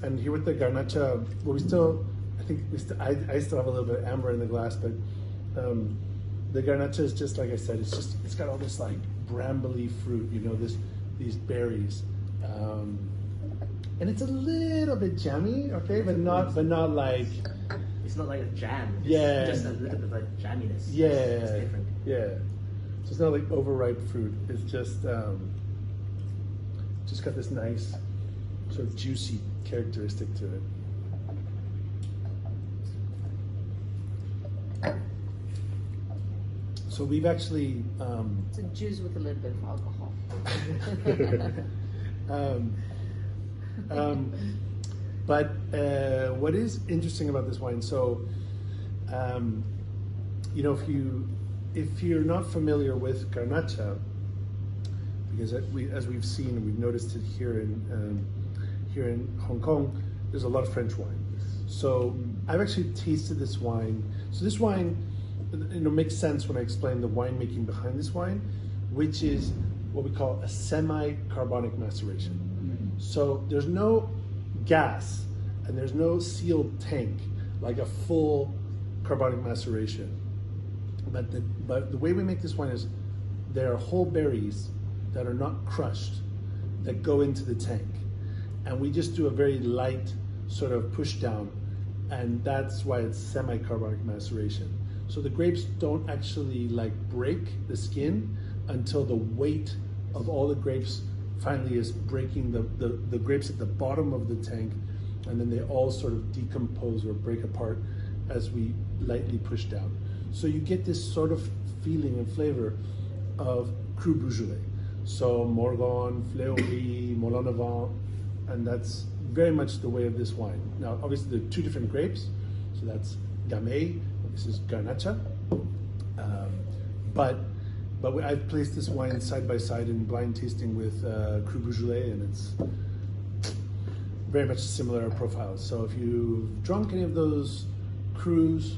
And here with the Garnacha, well, we still, I still have a little bit of amber in the glass, but the Garnacha is just, like I said, it's got all this like brambly fruit, you know, these berries. And it's a little bit jammy, okay, but not like... It's not like a jam, yeah, just a little bit of like jamminess. Yeah, it's different. Yeah. So it's not like overripe fruit. It's just got this nice sort of juicy characteristic to it. So we've actually... it's a juice with a little bit of alcohol. But what is interesting about this wine, so you know, if you're not familiar with Garnacha, because as we've seen, we've noticed it here in Hong Kong, there's a lot of French wine. So I've actually tasted this wine. So this wine, you know, makes sense when I explain the winemaking behind this wine, which is what we call a semi-carbonic maceration. So there's no gas and there's no sealed tank like a full carbonic maceration. But the way we make this wine is there are whole berries that are not crushed that go into the tank. And we just do a very light sort of push down, and that's why it's semi-carbonic maceration. So the grapes don't actually like break the skin until the weight of all the grapes finally is breaking the grapes at the bottom of the tank, and then they all sort of decompose or break apart as we lightly push down. So you get this sort of feeling and flavor of Cru Beaujolais. So Morgon, Fleury, Moulin-à-Vent, and that's very much the way of this wine. Now, obviously there are two different grapes, so that's Gamay, this is Garnacha, but I've placed this wine side by side in blind tasting with Cru Beaujolais, and it's very much similar profiles. So if you've drunk any of those crus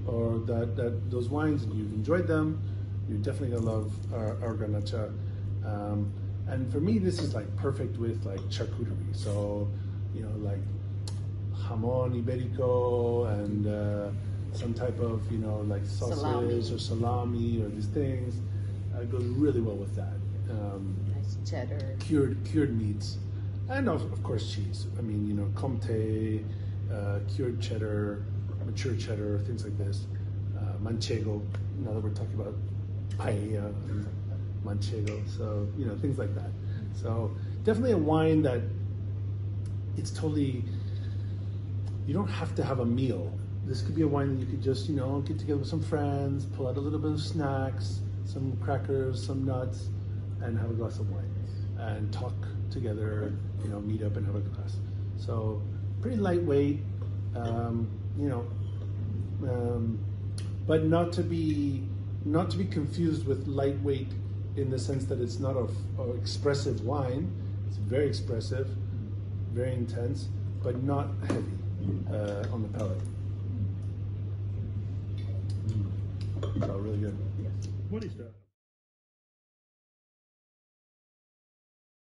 or those wines and you've enjoyed them, you're definitely gonna love our Garnacha. And for me, this is like perfect with like charcuterie. So, you know, like jamon iberico and some type of, you know, like sausage or salami or these things. It goes really well with that. Nice cheddar. Cured meats. And of course cheese. I mean, you know, Comté, cured cheddar, mature cheddar, things like this. Manchego, now that we're talking about paella, manchego, so, you know, things like that. So definitely a wine that it's totally, you don't have to have a meal. This could be a wine that you could just, you know, get together with some friends, pull out a little bit of snacks, some crackers, some nuts, and have a glass of wine and talk together, you know, meet up and have a glass. So pretty lightweight, you know, but not to be confused with lightweight in the sense that it's not a expressive wine. It's very expressive, very intense, but not heavy on the palate. So really good. What is that?